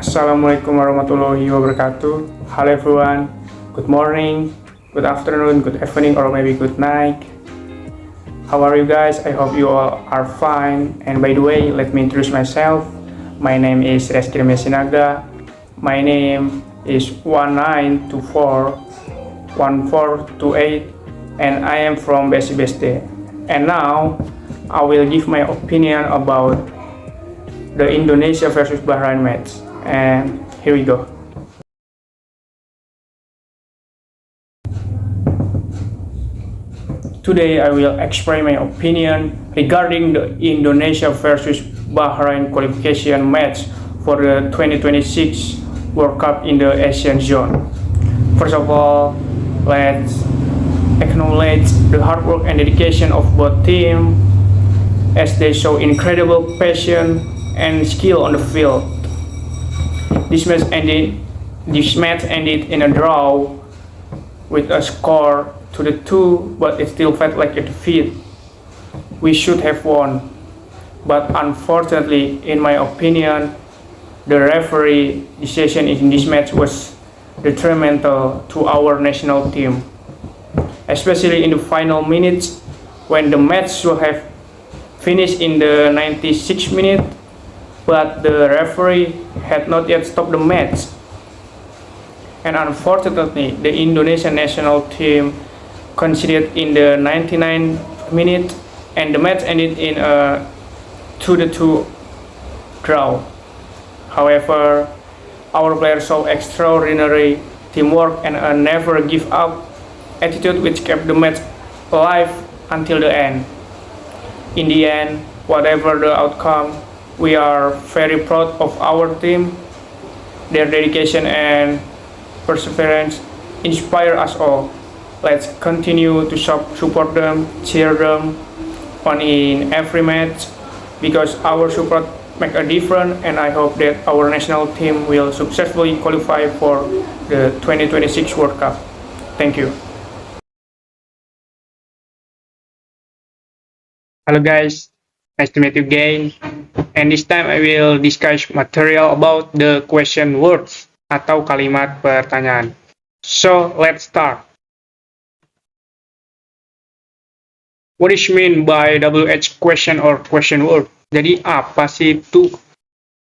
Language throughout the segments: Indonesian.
Assalamualaikum warahmatullahi wabarakatuh. Hello everyone. Good morning, good afternoon, good evening, or maybe good night. How are you guys? I hope you all are fine. And by the way, let me introduce myself. My name is Reski Mesinaga. My name is 19241428 and I am from Besi Beste. And now I will give my opinion about the Indonesia versus Bahrain match. And here we go. Today I will explain my opinion regarding the Indonesia versus Bahrain qualification match for the 2026 World Cup in the Asian zone. First of all, let's acknowledge the hard work and dedication of both teams as they show incredible passion and skill on the field. This match ended in a draw with a score to the 2, but it still felt like a defeat. We should have won, but unfortunately, in my opinion, the referee decision in this match was detrimental to our national team, especially in the final minutes when the match should have finished in the 96th minute, but the referee had not yet stopped the match. And unfortunately, the Indonesian national team conceded in the 99th minute, and the match ended in a 2-2 draw. However, our players showed extraordinary teamwork and a never give up attitude which kept the match alive until the end. In the end, whatever the outcome, we are very proud of our team. Their dedication and perseverance inspire us all. Let's continue to support them, cheer them on in every match, because our support make a difference, and I hope that our national team will successfully qualify for the 2026 World Cup. Thank you. Hello guys, nice to meet you again. And this time I will discuss material about the question words atau kalimat pertanyaan. So let's start. What is mean by WH question or question word? Jadi apa sih itu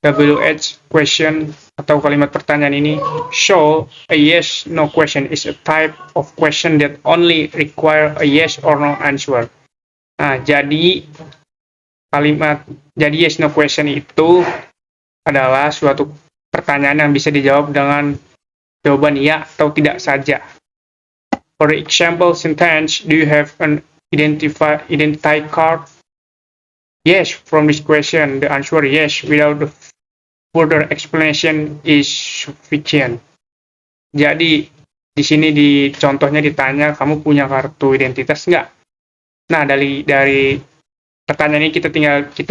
WH question atau kalimat pertanyaan ini? So a yes no question is a type of question that only require a yes or no answer. Nah, jadi yes no question itu adalah suatu pertanyaan yang bisa dijawab dengan jawaban ya atau tidak saja. For example sentence, do you have an identity card? Yes, from this question, the answer yes without the further explanation is sufficient. Jadi di sini di contohnya ditanya, kamu punya kartu identitas nggak? Nah, dari pertanyaan ini kita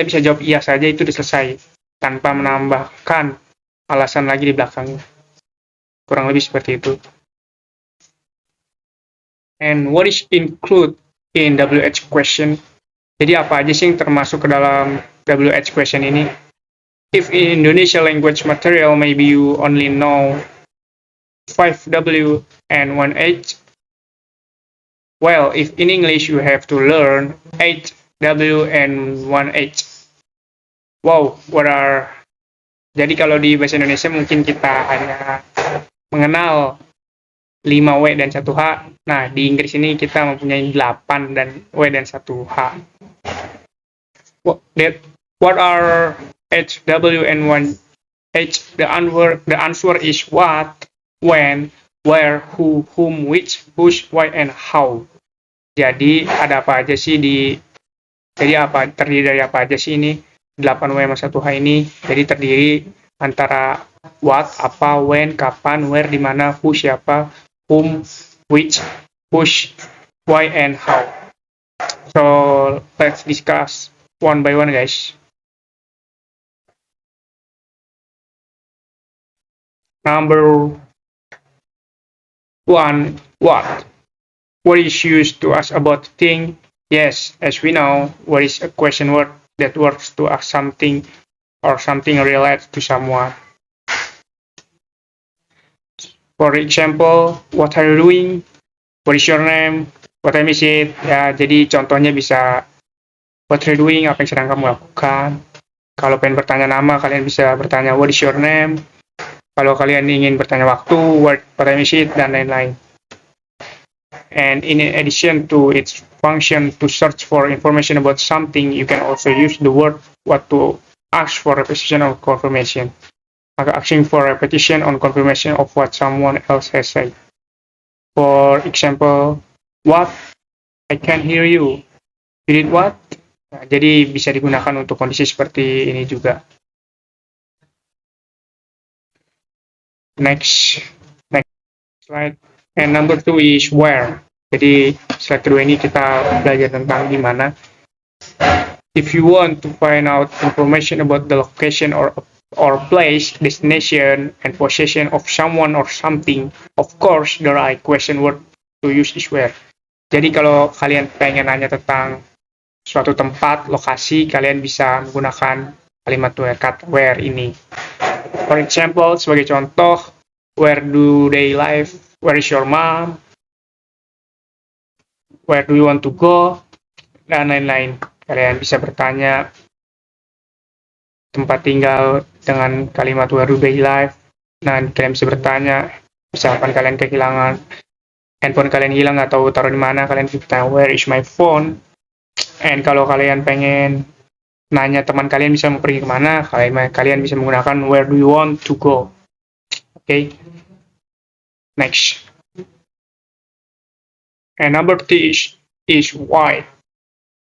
bisa jawab iya saja, itu udah selesai tanpa menambahkan alasan lagi di belakangnya. Kurang lebih seperti itu. And what is include in WH question? Jadi apa aja sih yang termasuk ke dalam WH question ini? If in Indonesia language material maybe you only know 5W and 1H. Well, if in English you have to learn 8W and 1H. Wow, jadi kalau di bahasa Indonesia mungkin kita hanya mengenal 5W dan 1H. Nah, di Inggris ini kita mempunyai 8 dan W dan 1H. What are HW and 1H? The answer is what, when, where, who, whom, which, whose, why, and how. Jadi ada apa aja sih terdiri dari apa aja sih ini 8W sama 1H ini? Jadi terdiri antara what, apa, when, kapan, where, di mana, who, siapa, whom, which, whose, why, and how. So let's discuss one by one, guys. Number 1, what? What is used to ask about thing? Yes, as we know, what is a question word that works to ask something or something related to someone. For example, what are you doing? What is your name? What time is it? Ya, jadi contohnya bisa what are you doing? Apa yang sedang kamu lakukan? Kalau pengen bertanya nama, kalian bisa bertanya what is your name? Kalau kalian ingin bertanya waktu, what time is it? Dan lain-lain. And in addition to its function to search for information about something, you can also use the word what to ask for repetition or confirmation. Asking for repetition on confirmation of what someone else has said. For example, what? I can't hear you. You did what? Nah, jadi bisa digunakan untuk kondisi seperti ini juga. Next slide. And number 2 is where. Jadi slide kedua ini kita belajar tentang di mana. If you want to find out information about the location or place, destination, and possession of someone or something, of course, the right question word to use is where. Jadi kalau kalian pengen nanya tentang suatu tempat, lokasi, kalian bisa menggunakan kalimat where ini. For example, sebagai contoh, where do they live? Where is your mom? Where do you want to go? Dan lain-lain. Kalian bisa bertanya tempat tinggal dengan kalimat where do they live. Nah, kalian bisa bertanya, misalkan kalian kehilangan handphone kalian hilang atau taruh di mana, kalian bisa bertanya where is my phone. And kalau kalian pengen nanya teman kalian bisa mau pergi kemana, kalian bisa menggunakan where do you want to go. Okay. Next. And number 3 is why.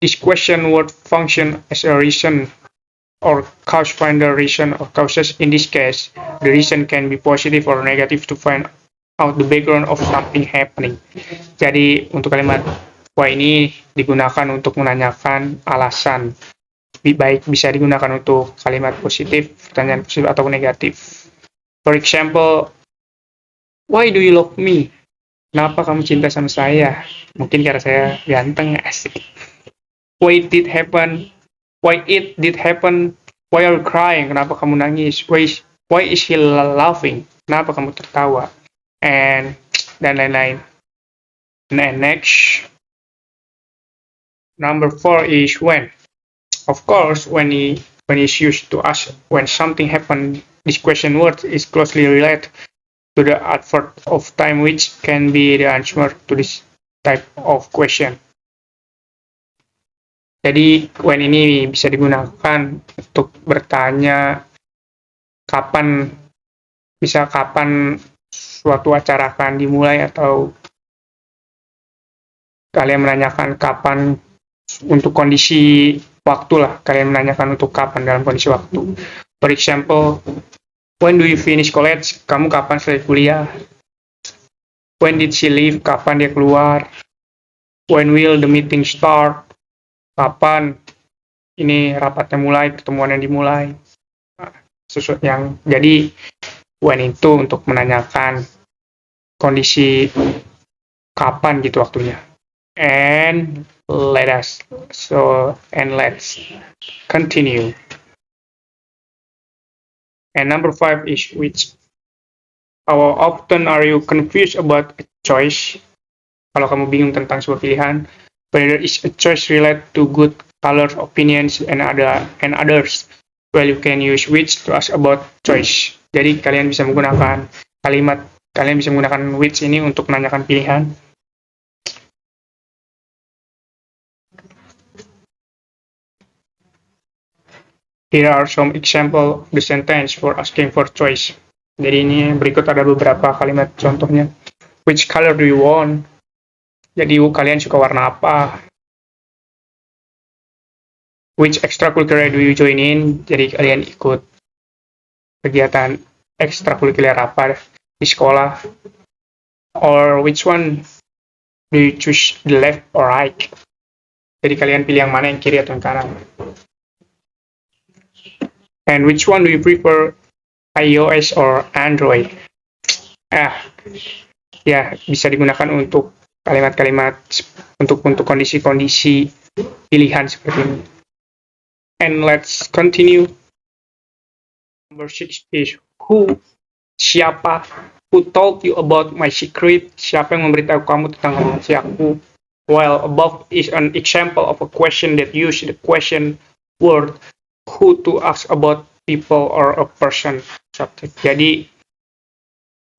This question word function as a reason or cause finder reason or causes. In this case, the reason can be positive or negative to find out the background of something happening. Jadi untuk kalimat why ini digunakan untuk menanyakan alasan. Baik bisa digunakan untuk kalimat positif, pertanyaan positif atau negatif. For example, why do you love me? Kenapa kamu cinta sama saya? Mungkin karena saya ganteng, asik. Why it did happen? Why it did happen? Why are you crying? Kenapa kamu nangis? Why is he laughing? Kenapa kamu tertawa? And dan lain-lain. And next, number 4 is when. Of course, when is used to ask when something happened, this question word is closely related to the adverb of time, which can be the answer to this type of question. Jadi when ini bisa digunakan untuk bertanya kapan suatu acara akan dimulai, atau kalian menanyakan kapan untuk kondisi waktu lah, kalian menanyakan untuk kapan dalam kondisi waktu. For example, when do you finish college? Kamu kapan selesai kuliah? When did she leave? Kapan dia keluar? When will the meeting start? Kapan ini rapatnya mulai, pertemuan yang dimulai? Sesuatu yang jadi when itu untuk menanyakan kondisi kapan gitu waktunya. And let's continue. And number 5 is which. How often are you confused about a choice? Kalau kamu bingung tentang sebuah pilihan, whether is a choice related to good colors, opinions, and others. Well, you can use which to ask about choice. Jadi kalian bisa menggunakan which ini untuk menanyakan pilihan. Here are some example the sentence for asking for choice. Jadi ini berikut ada beberapa kalimat contohnya. Which color do you want? Jadi kalian suka warna apa? Which extracurricular do you join in? Jadi kalian ikut kegiatan ekstrakurikuler apa di sekolah? Or which one do you choose, the left or right? Jadi kalian pilih yang mana, yang kiri atau yang kanan? And which one do you prefer, iOS or Android? Ya, bisa digunakan untuk kalimat-kalimat untuk kondisi-kondisi pilihan seperti ini. And let's continue. Number 6 is who, siapa. Who told you about my secret? Siapa yang memberitahu kamu tentang rahasiaku? While above is an example of a question that use the question word who to ask about people or a person subject. Jadi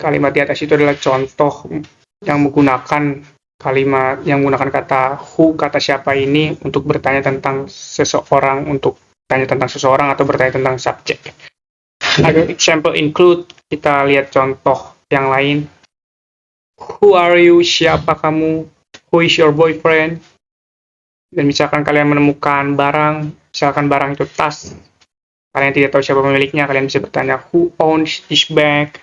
kalimat di atas itu adalah contoh yang menggunakan kalimat yang menggunakan kata who, kata siapa ini untuk bertanya tentang seseorang, untuk tanya tentang seseorang atau bertanya tentang subjek. Other example include, kita lihat contoh yang lain. Who are you? Siapa kamu? Who is your boyfriend? Dan misalkan kalian menemukan barang, misalkan barang itu tas, kalian tidak tahu siapa pemiliknya, kalian bisa bertanya who owns this bag?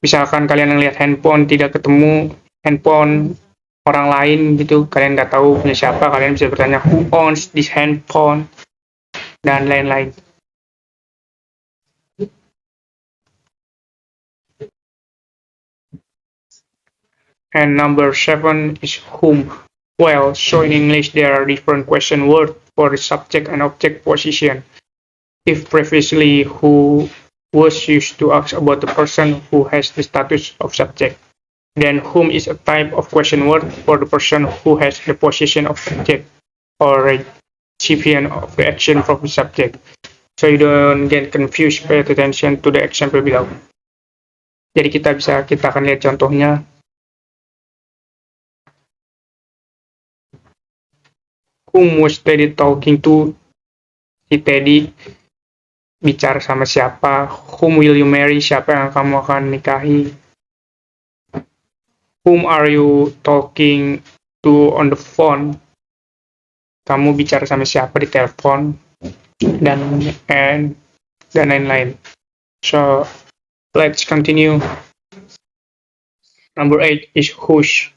Misalkan kalian lihat handphone, tidak ketemu handphone orang lain gitu, kalian nggak tahu punya siapa, kalian bisa bertanya who owns this handphone? Dan lain-lain. And number 7 is whom. Well, so in English there are different question words for the subject and object position. If previously who was used to ask about the person who has the status of subject, then whom is a type of question word for the person who has the position of subject or recipient of the action from the subject. So you don't get confused, pay attention to the example below. Jadi kita akan lihat contohnya. Whom was Teddy talking to? Si Teddy bicara sama siapa? Whom will you marry? Siapa yang kamu akan nikahi? Whom are you talking to on the phone? Kamu bicara sama siapa di telepon? Dan lain-lain. So let's continue. Number 8 is whose.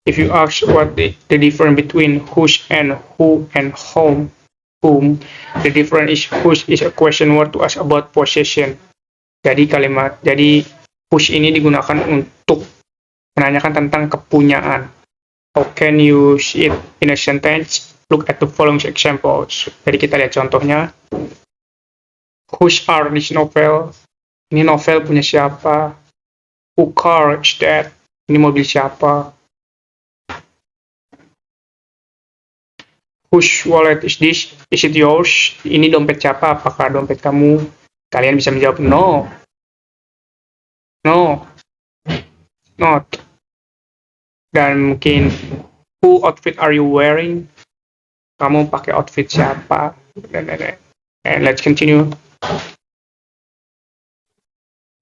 If you ask what the difference between whose and who and whom, the difference is whose is a question word to ask about possession. Jadi whose ini digunakan untuk menanyakan tentang kepunyaan. How can you use it in a sentence? Look at the following examples. Jadi kita lihat contohnya. Whose are this novel? Ini novel punya siapa? Who car is that? Ini mobil siapa? Whose wallet is this? Is it yours? Ini dompet siapa? Apakah dompet kamu? Kalian bisa menjawab no. No. Not. Dan mungkin who outfit are you wearing? Kamu pakai outfit siapa? And let's continue.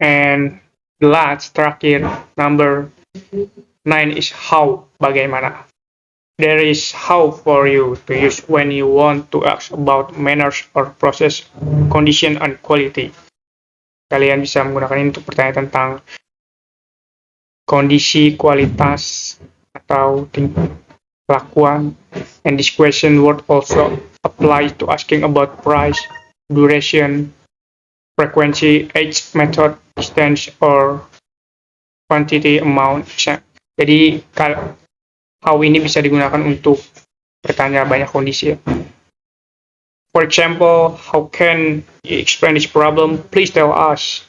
And the last, terakhir, number 9 is how, bagaimana. There is how for you to use when you want to ask about manners or process, condition, and quality. Kalian bisa menggunakan ini untuk bertanya tentang kondisi, kualitas, atau kelakuan. And this question word also applies to asking about price, duration, frequency, age, method, distance, or quantity, amount. Jadi how ini bisa digunakan untuk bertanya banyak kondisi. For example, how can you explain this problem? Please tell us.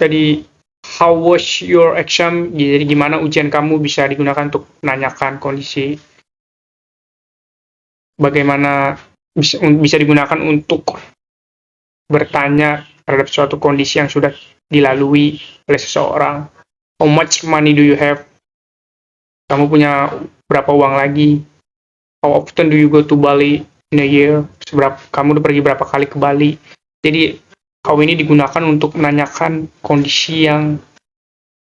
Jadi, how was your exam? Jadi, gimana ujian kamu bisa digunakan untuk menanyakan kondisi. Bagaimana bisa digunakan untuk bertanya terhadap suatu kondisi yang sudah dilalui oleh seseorang. How much money do you have? Kamu punya berapa uang lagi? How often do you go to Bali in a year? Kamu udah pergi berapa kali ke Bali? Jadi, how ini digunakan untuk menanyakan kondisi yang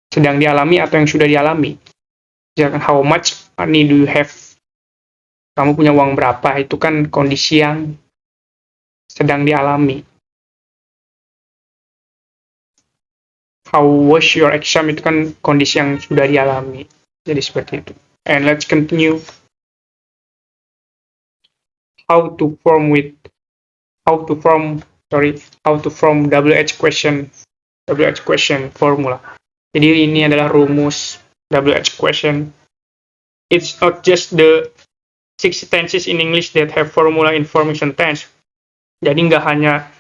sedang dialami atau yang sudah dialami. Misalkan, how much money do you have? Kamu punya uang berapa? Itu kan kondisi yang sedang dialami. How was your exam? Itu kan kondisi yang sudah dialami. Jadi seperti itu. And let's continue. How to form WH question formula. Jadi ini adalah rumus WH question. It's not just the 6 tenses in English that have formula in formation tense. Jadi nggak hanya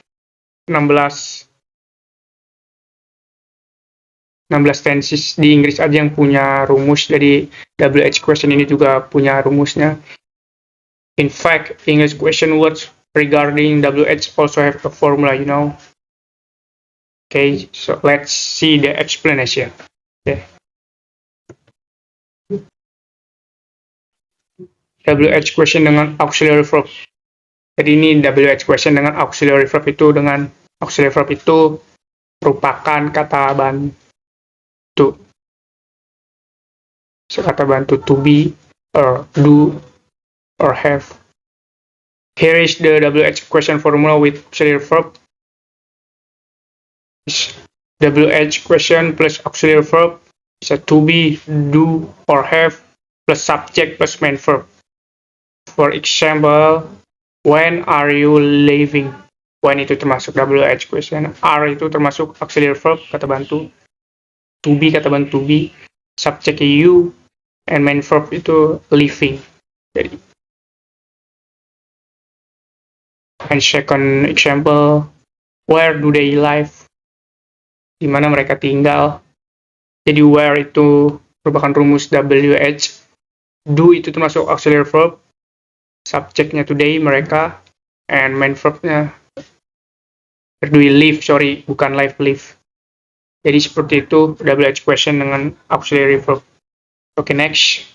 16 tenses di Inggris aja yang punya rumus, jadi WH question ini juga punya rumusnya. In fact, English question words regarding WH also have a formula, you know. Okay, so let's see the explanation. Okay. WH question dengan auxiliary verb. Jadi ini WH question dengan auxiliary verb itu, merupakan kata bantu. So, kata bantu to be, or do, or have. Here is the WH question formula with auxiliary verb. WH question plus auxiliary verb is a to be, do, or have plus subject plus main verb. For example, when are you leaving? When itu termasuk WH question. Are itu termasuk auxiliary verb, kata bantu. To be, kata bantu to be. Subject you, and main verb itu leaving. Jadi, and second example, where do they live? Di mana mereka tinggal. Jadi where itu merupakan rumus WH. Do itu termasuk auxiliary verb. Subjeknya today, mereka, and main verbnya where do we live, bukan live. Jadi seperti itu WH question dengan auxiliary verb. Okay, next.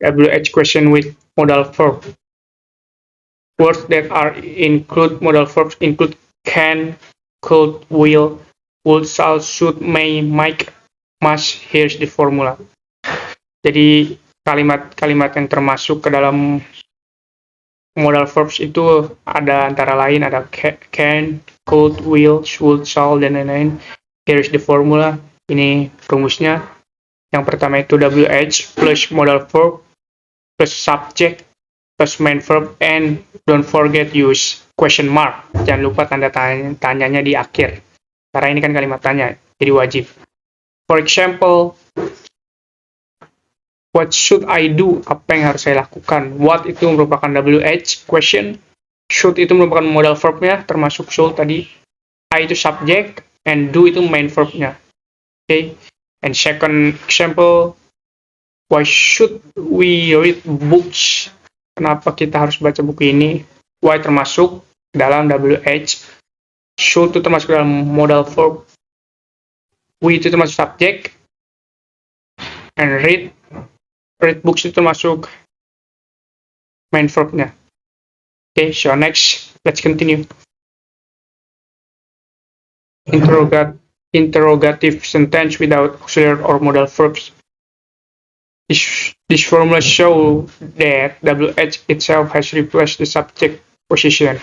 WH question with modal verb. Words that are include modal verbs include can, could, will, would, shall, should, may, might, must. Here's the formula. Jadi kalimat-kalimat yang termasuk ke dalam modal verbs itu ada antara lain ada can, could, will, should, shall, dan lain-lain. Here's the formula. Ini rumusnya. Yang pertama itu WH plus modal verb plus subject plus main verb, and don't forget use question mark. Jangan lupa tanda tanyanya di akhir. Karena ini kan kalimat tanya, jadi wajib. For example, what should I do? Apa yang harus saya lakukan? What itu merupakan WH question. Should itu merupakan modal verbnya, termasuk should tadi. I itu subject, and do itu main verbnya. Okay. And second example, why should we read books? Kenapa kita harus baca buku ini? Why termasuk dalam WH. Should itu termasuk dalam modal verb. We itu termasuk subject. And read books itu termasuk main verbnya. Okay, so next, let's continue. Interrogative sentence without auxiliary or modal verbs. This formula shows that WH itself has replaced the subject position.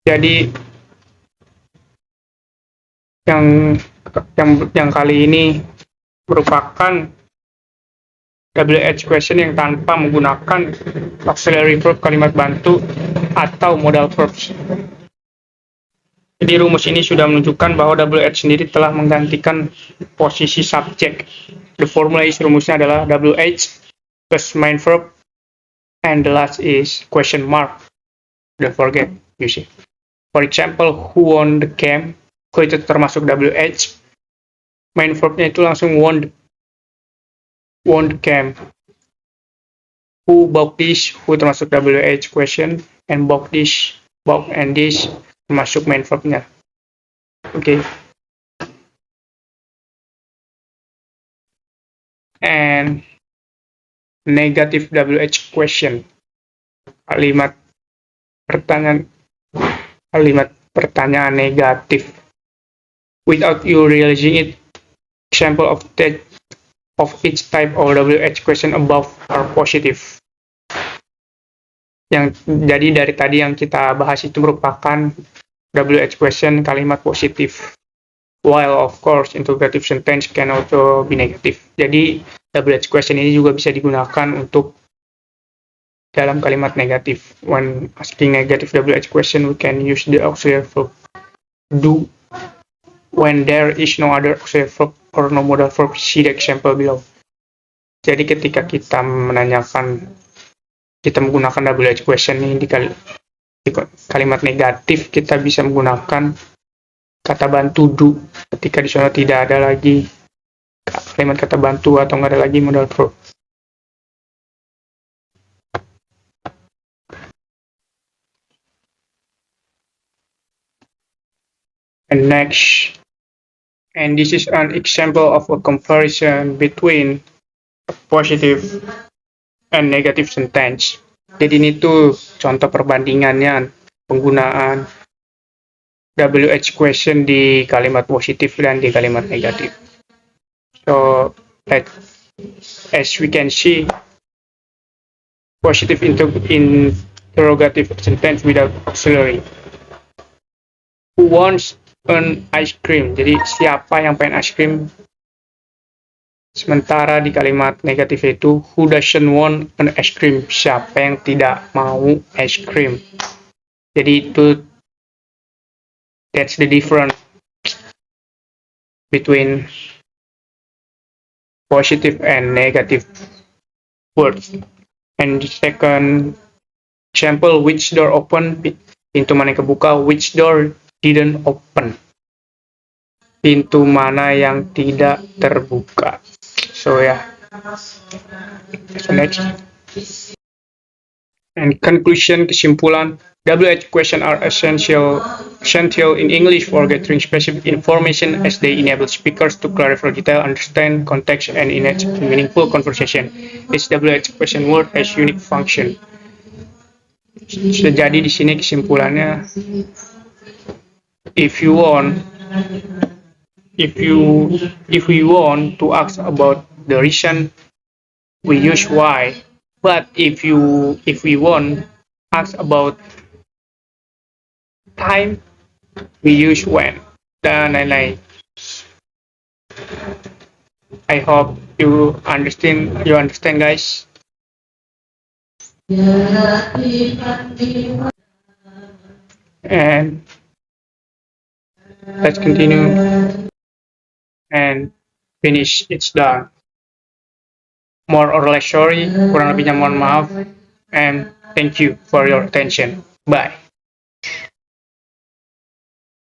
Jadi yang kali ini merupakan WH question yang tanpa menggunakan auxiliary verb, kalimat bantu, atau modal verbs. Jadi rumus ini sudah menunjukkan bahwa WH sendiri telah menggantikan posisi subjek. The formula is rumusnya adalah WH plus main verb, and the last is question mark. Don't forget, you see. For example, who won the game? Who itu termasuk WH. Main verbnya itu langsung won the game. Who bought this? Who termasuk WH question, and bought this, bought and this termasuk main verbnya. Okay. And negative WH question. Kalimat pertanyaan negatif. Without you realizing it, example of each type of WH question above are positive. Jadi dari tadi yang kita bahas itu merupakan WH question kalimat positif. While of course interrogative sentence can also be negative. Jadi WH question ini juga bisa digunakan untuk dalam kalimat negatif. When asking negative WH question, we can use the auxiliary verb do when there is no other auxiliary verb or no modal verb. See the example below. Jadi ketika kita menggunakan WH question ini di kalimat negatif, kita bisa menggunakan kata bantu do. Ketika di sana tidak ada lagi kalimat kata bantu atau nggak ada lagi modal verb. And next, and this is an example of a comparison between a positive and negative sentence. Jadi ini tuh contoh perbandingannya penggunaan WH question di kalimat positif dan di kalimat negatif. So, as we can see, positive interrogative sentence without auxiliary. Who wants an ice cream? Jadi siapa yang pengen ice cream? Sementara di kalimat negatif itu who doesn't want an ice cream? Siapa yang tidak mau ice cream? Jadi itu that's the difference between positive and negative words. And the second example, which door open? Pintu mana yang kebuka? Which door didn't open? Pintu mana yang tidak terbuka? So yeah. So next. And conclusion, kesimpulan, WH question are essential in English for gathering specific information as they enable speakers to clarify detail, understand context, and engage in meaningful conversation. Each WH question word has unique function. Sudah jadi di sini kesimpulannya, if you want to ask about the reason, we use why. But if we want ask about time, we use when. Dan lain-lain. I hope you understand guys. And let's continue and finish. It's done. More or less sorry, kurang lebihnya mohon maaf, and thank you for your attention. Bye.